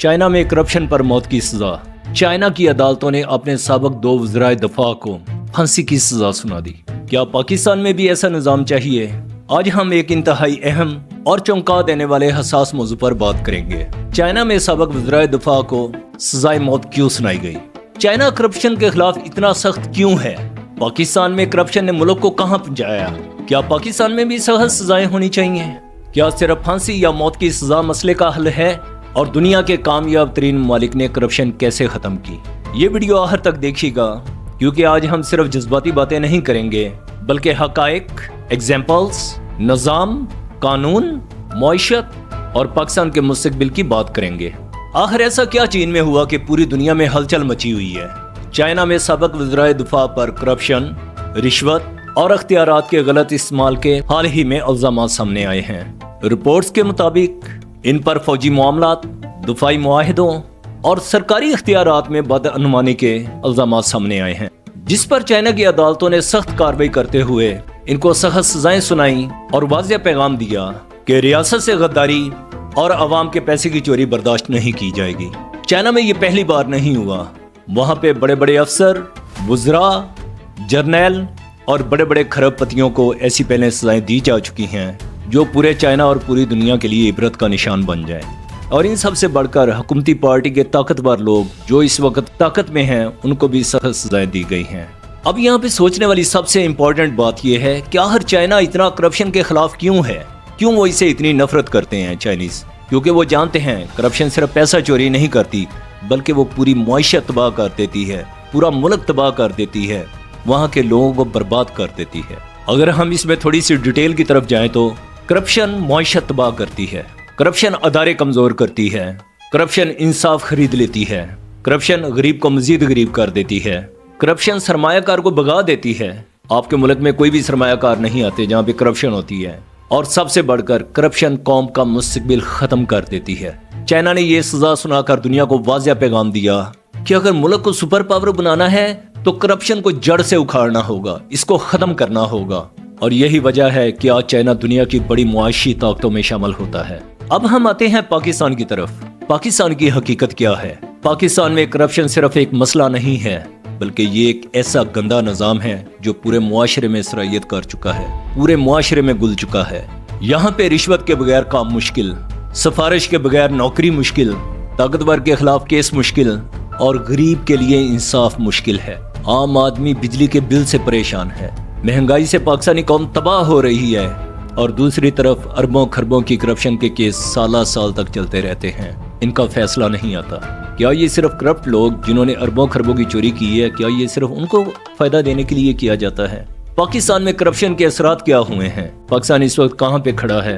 China में corruption पर मौत की सजा। चाइना की अदालतों ने अपने साबिक 2 वज़राए दफा को फांसी की सजा सुना दी। क्या पाकिस्तान में भी ऐसा निजाम चाहिए? आज हम एक इंतहाई अहम और चौंका देने वाले हसास मौजू पर बात करेंगे। चाइना में साबिक वज़राए दफा को सजाए मौत क्यों सुनाई गई? चाइना करप्शन के खिलाफ इतना सख्त क्यों है? पाकिस्तान में करप्शन ने मुल्क को कहां पहुंचाया? क्या पाकिस्तान में भी सख्त सजाएं होनी चाहिए? क्या सिर्फ फांसी या मौत की सजा मसले का हल है? और दुनिया के कामयाब तरीन ममालिक ने करप्शन कैसे खत्म की? ये वीडियो आखिर तक देखिएगा, क्योंकि आज हम सिर्फ जज्बाती बातें नहीं करेंगे, बल्कि हकाइक, एग्जाम्पल्स, निज़ाम, कानून, मईशत और पाकिस्तान के मुस्तकबिल की बात करेंगे। आखिर ऐसा क्या चीन में हुआ कि पूरी दुनिया में हलचल मची हुई है? चाइना में साबिक वज़राए दिफा पर करप्शन, रिश्वत और अख्तियारात के गलत इस्तेमाल के हाल ही में इल्जामात सामने आए हैं। रिपोर्ट्स के मुताबिक इन पर फौजी मामलात, दफाई मुआहिदों और सरकारी इख्तियारात में बदअनुमानी के इल्जामात सामने आए हैं, जिस पर चाइना की अदालतों ने सख्त कार्रवाई करते हुए इनको सख्त सजाएं सुनाई और वाज़ेह पैगाम दिया कि रियासत से गद्दारी और अवाम के पैसे की चोरी बर्दाश्त नहीं की जाएगी। चाइना में ये पहली बार नहीं हुआ। वहाँ पे बड़े बड़े अफसर, वुज़रा, जर्नैल और बड़े बड़े खरबपतियों को ऐसी पहले सजाएं दी जा चुकी हैं जो पूरे चाइना और पूरी दुनिया के लिए इबरत का निशान बन जाए। और इन सब से बढ़कर हुकूमती पार्टी के ताकतवर लोग जो इस वक्त ताकत में हैं, उनको भी सख्त सजाएं दी गई हैं। अब यहाँ पे सोचने वाली सबसे इम्पोर्टेंट बात यह है कि आखिर चाइना इतना करप्शन के खिलाफ क्यों है? क्यों वो इसे इतनी नफरत करते हैं चाइनीज? क्योंकि वो जानते हैं करप्शन सिर्फ पैसा चोरी नहीं करती, बल्कि वो पूरी मईशत तबाह कर देती है, पूरा मुल्क तबाह कर देती है, वहाँ के लोगों को बर्बाद कर देती है। अगर हम इसमें थोड़ी सी डिटेल की तरफ जाएं तो करप्शन मईशत तबाह करती है, करप्शन अदारे कमजोर करती है, करप्शन इंसाफ खरीद लेती है, करप्शन गरीब को मजीद गरीब कर देती है, करप्शन सरमायाकार को भगा देती है। आपके मुल्क में कोई भी सरमायाकार नहीं आते जहाँ पे करप्शन होती है। और सबसे बढ़कर करप्शन कौम का मुस्तकबिल खत्म कर देती है। चाइना ने यह सजा सुनाकर दुनिया को वाज़ेह पैगाम दिया कि अगर मुल्क को सुपर पावर बनाना है तो करप्शन को जड़ से उखाड़ना होगा, इसको खत्म करना होगा। और यही वजह है कि आज चाइना दुनिया की बड़ी मुआशी ताकतों में शामिल होता है। अब हम आते हैं पाकिस्तान की तरफ। पाकिस्तान की हकीकत क्या है? पाकिस्तान में करप्शन सिर्फ एक मसला नहीं है, बल्कि ये एक ऐसा गंदा निज़ाम है जो पूरे मुआशरे में सरायत कर चुका है, पूरे मुआशरे में घुल चुका है। यहाँ पे रिश्वत के बगैर काम मुश्किल, सिफारिश के बगैर नौकरी मुश्किल, ताकतवर के खिलाफ केस मुश्किल और गरीब के लिए इंसाफ मुश्किल है। आम आदमी बिजली के बिल से परेशान है, महंगाई से पाकिस्तानी कौम तबाह हो रही है, और दूसरी तरफ अरबों खरबों की करप्शन के केस साल तक चलते रहते हैं, इनका फैसला नहीं आता। क्या ये सिर्फ करप्ट लोग जिन्होंने अरबों खरबों की चोरी की है, क्या ये सिर्फ उनको फायदा देने के लिए किया जाता है? पाकिस्तान में करप्शन के असरात क्या हुए हैं? पाकिस्तान इस वक्त कहाँ पे खड़ा है?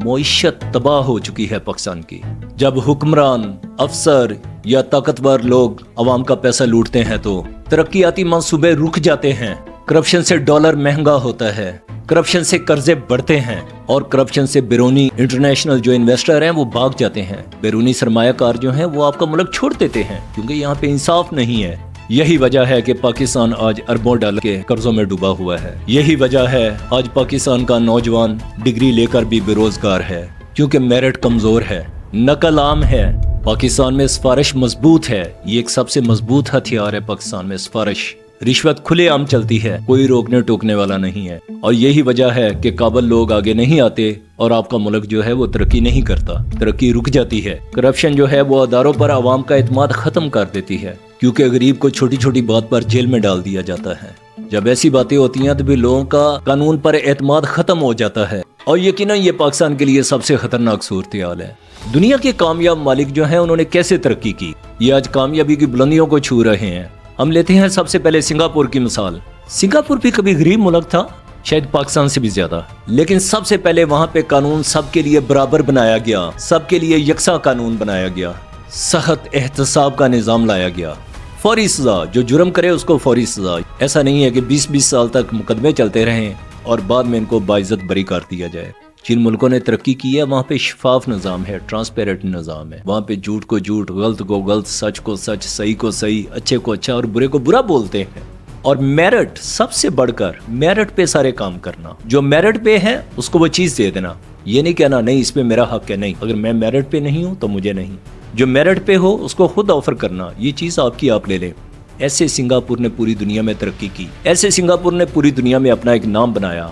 मईशत तबाह हो चुकी है पाकिस्तान की। जब हुक्मरान, अफसर या ताकतवर लोग अवाम का पैसा लूटते हैं तो तरक्याती मंसूबे रुक जाते हैं, करप्शन से डॉलर महंगा होता है, करप्शन से कर्जे बढ़ते हैं और करप्शन से बैरूनी इंटरनेशनल जो इन्वेस्टर हैं वो भाग जाते हैं। बैरूनी सरमायाकार जो हैं वो आपका मुल्क छोड़ देते हैं, क्योंकि यहाँ पे इंसाफ नहीं है। यही वजह है कि पाकिस्तान आज अरबों डॉलर के कर्जों में डूबा हुआ है। यही वजह है आज पाकिस्तान का नौजवान डिग्री लेकर भी बेरोजगार है, क्योंकि मेरिट कमजोर है, नकल आम है। पाकिस्तान में सिफारिश मजबूत है, ये एक सबसे मजबूत हथियार है पाकिस्तान में सिफारिश। रिश्वत खुलेआम चलती है, कोई रोकने टोकने वाला नहीं है। और यही वजह है कि काबिल लोग आगे नहीं आते और आपका मुल्क जो है वो तरक्की नहीं करता, तरक्की रुक जाती है। करप्शन जो है वो अदारों पर आवाम का एतमाद खत्म कर देती है, क्योंकि गरीब को छोटी छोटी बात पर जेल में डाल दिया जाता है। जब ऐसी बातें होती हैं तो भी लोगों का कानून पर एतमाद खत्म हो जाता है। और यकीनन ये पाकिस्तान के लिए सबसे खतरनाक सूरत हाल है। दुनिया के कामयाब मालिक जो है उन्होंने कैसे तरक्की की, ये आज कामयाबी की बुलंदियों को छू रहे हैं। हम लेते हैं सबसे पहले सिंगापुर की मिसाल। सिंगापुर भी कभी गरीब मुल्क था, शायद पाकिस्तान से भी ज्यादा, लेकिन सबसे पहले वहां पे कानून सबके लिए बराबर बनाया गया, सबके लिए यकसा कानून बनाया गया, सख्त एहतसाब का निजाम लाया गया, फौरी सजा, जो जुर्म करे उसको फौरी सजा। ऐसा नहीं है कि 20-20 साल तक मुकदमे चलते रहें और बाद में इनको बाइज्जत बरी कर दिया जाए। जिन मुल्कों ने तरक्की की है वहाँ पे शफाफ निज़ाम है, ट्रांसपेरेंट निज़ाम है। वहाँ पे झूठ को झूठ, गलत को गलत, सच को सच, सही को सही, अच्छे को अच्छा और बुरे को बुरा बोलते हैं। और मेरिट, सबसे बढ़कर मेरिट पे सारे काम करना। जो मेरिट पे है उसको वो चीज़ दे देना, ये नहीं कहना नहीं इस पे मेरा हक है, नहीं, अगर मैं मेरिट पे नहीं हूँ तो मुझे नहीं। جو میرٹ پہ ہو اس کو خود آفر کرنا، یہ چیز آپ کی آپ لے لیں۔ ایسے سنگاپور نے پوری دنیا میں ترقی کی، ایسے سنگاپور نے پوری دنیا میں اپنا ایک نام بنایا،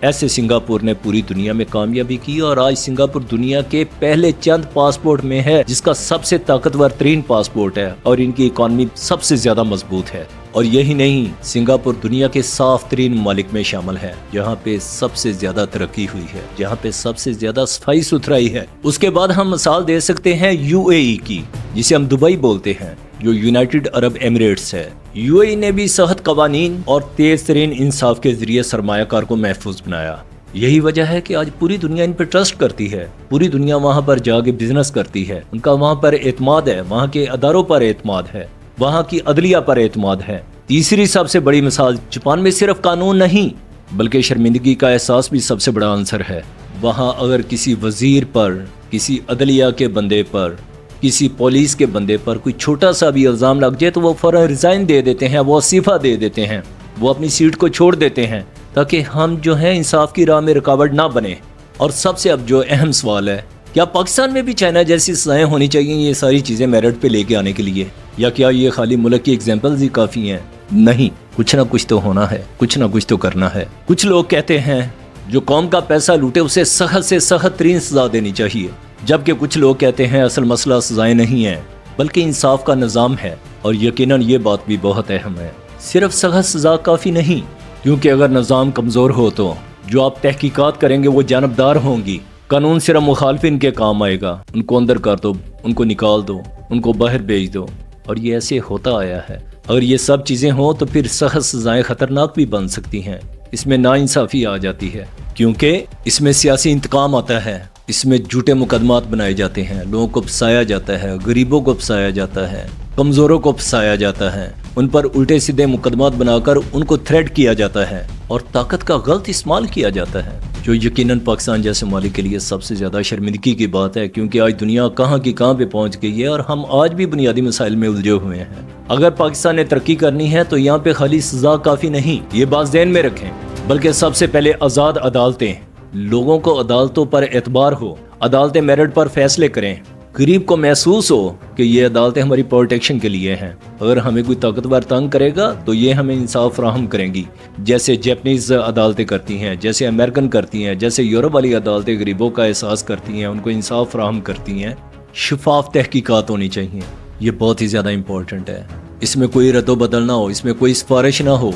ایسے سنگاپور نے پوری دنیا میں کامیابی کی، اور آج سنگاپور دنیا کے پہلے چند پاسپورٹ میں ہے، جس کا سب سے طاقتور ترین پاسپورٹ ہے، اور ان کی اکانومی سب سے زیادہ مضبوط ہے۔ اور یہی نہیں، سنگاپور دنیا کے صاف ترین ممالک میں شامل ہے، جہاں پہ سب سے زیادہ ترقی ہوئی ہے، جہاں پہ سب سے زیادہ صفائی ستھرائی ہے۔ اس کے بعد ہم مثال دے سکتے ہیں UAE کی، جسے ہم دبئی بولتے ہیں، جو یونائٹڈ عرب ایمریٹس ہے۔ UAE نے بھی سخت قوانین اور تیز ترین انصاف کے ذریعے سرمایہ کار کو محفوظ بنایا۔ یہی وجہ ہے کہ آج پوری دنیا ان پہ ٹرسٹ کرتی ہے، پوری دنیا وہاں پر جا کے بزنس کرتی ہے، ان کا وہاں پر اعتماد ہے، وہاں کے اداروں پر اعتماد ہے، وہاں کی عدلیہ پر اعتماد ہے۔ تیسری سب سے بڑی مثال، جاپان میں صرف قانون نہیں بلکہ شرمندگی کا احساس بھی سب سے بڑا عنصر ہے۔ وہاں اگر کسی وزیر پر، کسی عدلیہ کے بندے پر، کسی پولیس کے بندے پر کوئی چھوٹا سا بھی الزام لگ جائے تو وہ فوراً ریزائن دے دیتے ہیں، وہ استعفیٰ دے دیتے ہیں، وہ اپنی سیٹ کو چھوڑ دیتے ہیں، تاکہ ہم جو ہیں انصاف کی راہ میں رکاوٹ نہ بنے۔ اور سب سے اب جو اہم سوال ہے، کیا پاکستان میں بھی چائنا جیسی سزائیں ہونی چاہیے یہ ساری چیزیں میرٹ پہ لے کے آنے کے لیے، یا کیا یہ خالی ملک کی ایگزامپلز ہی کافی ہیں؟ نہیں، کچھ نہ کچھ تو ہونا ہے، کچھ نہ کچھ تو کرنا ہے۔ کچھ لوگ کہتے ہیں جو قوم کا پیسہ لوٹے اسے سخت سے سخت ترین سزا دینی چاہیے، جبکہ کچھ لوگ کہتے ہیں اصل مسئلہ سزائیں نہیں ہیں بلکہ انصاف کا نظام ہے۔ اور یقیناً یہ بات بھی بہت اہم ہے، صرف سخت سزا کافی نہیں، کیونکہ اگر نظام کمزور ہو تو جو آپ تحقیقات کریں گے وہ جانبدار ہوں گی، قانون صرف مخالفین کے کام آئے گا، ان کو اندر کر دو، ان کو نکال دو، ان کو باہر بھیج دو، اور یہ ایسے ہوتا آیا ہے۔ اگر یہ سب چیزیں ہوں تو پھر سخت سزائیں خطرناک بھی بن سکتی ہیں، اس میں ناانصافی آ جاتی ہے، کیونکہ اس میں سیاسی انتقام آتا ہے، اس میں جھوٹے مقدمات بنائے جاتے ہیں، لوگوں کو پھنسایا جاتا ہے، غریبوں کو پھنسایا جاتا ہے، کمزوروں کو پھنسایا جاتا ہے، ان پر الٹے سیدھے مقدمات بنا کر ان کو تھریٹ کیا جاتا ہے، اور طاقت کا غلط استعمال کیا جاتا ہے، جو یقیناً پاکستان جیسے ممالک کے لیے سب سے زیادہ شرمندگی کی بات ہے، کیونکہ آج دنیا کہاں کی کہاں پہ پہنچ گئی ہے، اور ہم آج بھی بنیادی مسائل میں الجھے ہوئے ہیں۔ اگر پاکستان نے ترقی کرنی ہے تو یہاں پہ خالی سزا کافی نہیں، یہ بات ذہن میں رکھیں، بلکہ سب سے پہلے آزاد عدالتیں، لوگوں کو عدالتوں پر اعتبار ہو، عدالتیں میرٹ پر فیصلے کریں، غریب کو محسوس ہو کہ یہ عدالتیں ہماری پروٹیکشن کے لیے ہیں، اگر ہمیں کوئی طاقتور تنگ کرے گا تو یہ ہمیں انصاف فراہم کریں گی، جیسے جیپنیز عدالتیں کرتی ہیں، جیسے امریکن کرتی ہیں، جیسے یورپ والی عدالتیں غریبوں کا احساس کرتی ہیں، ان کو انصاف فراہم کرتی ہیں۔ شفاف تحقیقات ہونی چاہیے، یہ بہت ہی زیادہ امپورٹنٹ ہے، اس میں کوئی رد و بدل نہ ہو، اس میں کوئی سفارش نہ ہو،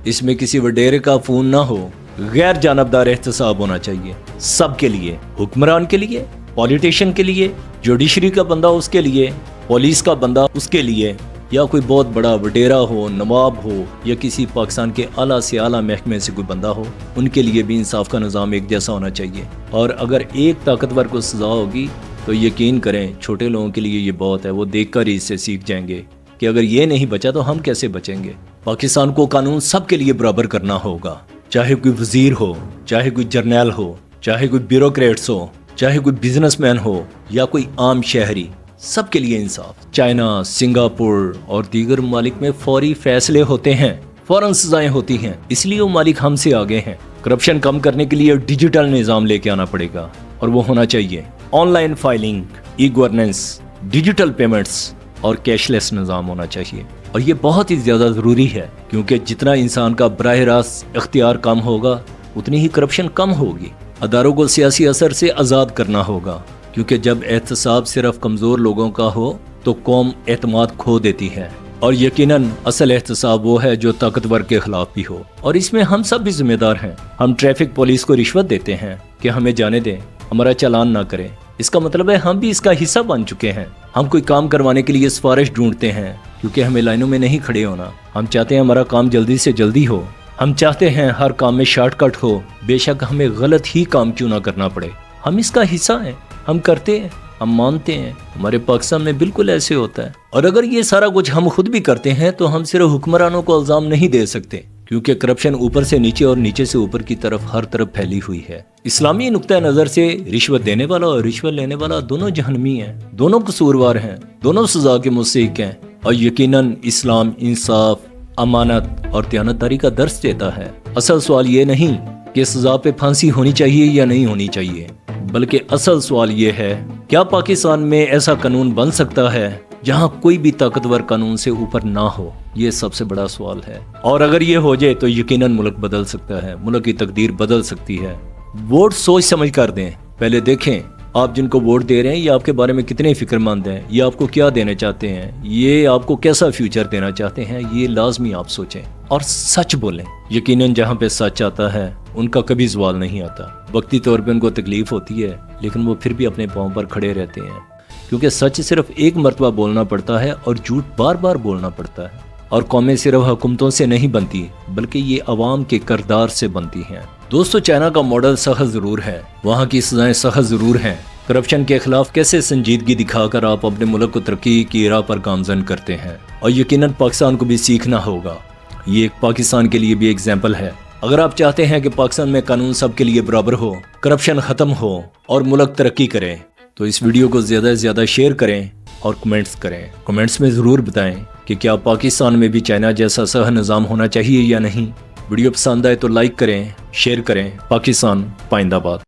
اس میں کسی وڈیرے کا فون نہ ہو، غیر جانبدار احتساب ہونا چاہیے، سب کے لیے، حکمران کے لیے، پولیٹیشین کے لیے، جوڈیشری کا بندہ اس کے لیے، پولیس کا بندہ اس کے لیے، یا کوئی بہت بڑا وڈیرا ہو، نواب ہو، یا کسی پاکستان کے اعلیٰ سے اعلیٰ محکمے سے کوئی بندہ ہو، ان کے لیے بھی انصاف کا نظام ایک جیسا ہونا چاہیے۔ اور اگر ایک طاقتور کو سزا ہوگی تو یقین کریں چھوٹے لوگوں کے لیے یہ بہت ہے، وہ دیکھ کر ہی اس سے سیکھ جائیں گے کہ اگر یہ نہیں بچا تو ہم کیسے بچیں گے۔ پاکستان کو قانون سب کے لیے برابر کرنا ہوگا، چاہے کوئی وزیر ہو، چاہے کوئی جرنیل ہو، چاہے کوئی بیوروکریٹس ہو، چاہے کوئی بزنس مین ہو یا کوئی عام شہری، سب کے لیے انصاف۔ چائنا، سنگاپور اور دیگر ممالک میں فوری فیصلے ہوتے ہیں، فوراً سزائیں ہوتی ہیں، اس لیے وہ ممالک ہم سے آگے ہیں۔ کرپشن کم کرنے کے لیے ڈیجیٹل نظام لے کے آنا پڑے گا، اور وہ ہونا چاہیے on line filing, e governance, digital payments اور کیش لیس نظام ہونا چاہیے۔ اور یہ بہت ہی زیادہ ضروری ہے، کیونکہ جتنا انسان کا براہ راست اختیار کم ہوگا اتنی ہی کرپشن کم ہوگی۔ اداروں کو سیاسی اثر سے آزاد کرنا ہوگا، کیونکہ جب احتساب صرف کمزور لوگوں کا ہو تو قوم اعتماد کھو دیتی ہے، اور یقیناً اصل احتساب وہ ہے جو طاقتور کے خلاف بھی ہو، اور اس میں ہم سب بھی ذمہ دار ہیں۔ ہم ٹریفک پولیس کو رشوت دیتے ہیں کہ ہمیں جانے دیں، ہمارا چالان نہ کریں، اس کا مطلب ہے ہم بھی اس کا حصہ بن چکے ہیں۔ ہم کوئی کام کروانے کے لیے سفارش ڈھونڈتے ہیں کیونکہ ہمیں لائنوں میں نہیں کھڑے ہونا، ہم چاہتے ہیں ہمارا کام جلدی سے جلدی ہو، ہم چاہتے ہیں ہر کام میں شارٹ کٹ ہو، بے شک ہمیں غلط ہی کام کیوں نہ کرنا پڑے، ہم اس کا حصہ ہیں، ہم کرتے ہیں، ہم مانتے ہیں۔ ہمارے پاکستان میں بالکل ایسے ہوتا ہے، اور اگر یہ سارا کچھ ہم خود بھی کرتے ہیں تو ہم صرف حکمرانوں کو الزام نہیں دے سکتے، کیونکہ کرپشن اوپر سے نیچے اور نیچے سے اوپر کی طرف ہر طرف پھیلی ہوئی ہے۔ اسلامی نقطہ نظر سے رشوت دینے والا اور رشوت لینے والا دونوں جہنمی ہیں، دونوں قصوروار ہیں، دونوں سزا کے مستحق ہیں، اور یقیناً اسلام انصاف، امانت اور دیانتداری کا درس دیتا ہے۔ اصل سوال یہ نہیں کہ سزا پہ پھانسی ہونی چاہیے یا نہیں ہونی چاہیے، बल्कि असल सवाल ये है, क्या पाकिस्तान में ऐसा कानून बन सकता है जहां कोई भी ताकतवर कानून से ऊपर ना हो? ये सबसे बड़ा सवाल है। और अगर ये हो जाए तो यकीनन मुल्क बदल सकता है, मुल्क की तकदीर बदल सकती है। वोट सोच समझ कर दें, पहले देखें आप जिनको वोट दे रहे हैं ये आपके बारे में कितने फिक्रमंद हैं, ये आपको क्या देना चाहते हैं, ये आपको कैसा फ्यूचर देना चाहते हैं, ये लाजमी आप सोचें और सच बोलें। यकीनन जहाँ पे सच आता है उनका कभी सवाल नहीं आता। वक्ती तौर पे उनको तकलीफ होती है लेकिन वो फिर भी अपने पाँव पर खड़े रहते हैं, क्योंकि सच सिर्फ एक मरतबा बोलना पड़ता है और झूठ बार बार बोलना पड़ता है। और कौमें सिर्फ हुकूमतों से नहीं बनती बल्कि ये अवाम के किरदार से बनती हैं। दोस्तों, चाइना का मॉडल सख्त जरूर है, वहाँ की सजाएं सख्त जरूर हैं। करप्शन के खिलाफ कैसे संजीदगी दिखाकर आप अपने मुल्क को तरक्की की राह पर गामजन करते हैं, और यकीनन पाकिस्तान को भी सीखना होगा। ये एक पाकिस्तान के लिए भी एग्जाम्पल है। अगर आप चाहते हैं कि पाकिस्तान में कानून सबके लिए बराबर हो, करप्शन खत्म हो और मुल्क तरक्की करे, तो इस वीडियो को ज़्यादा से ज़्यादा शेयर करें और कमेंट्स करें। कमेंट्स में ज़रूर बताएं कि क्या पाकिस्तान में भी चाइना जैसा सह निज़ाम होना चाहिए या नहीं। वीडियो पसंद आए तो लाइक करें, शेयर करें। पाकिस्तान पाइंदाबाद।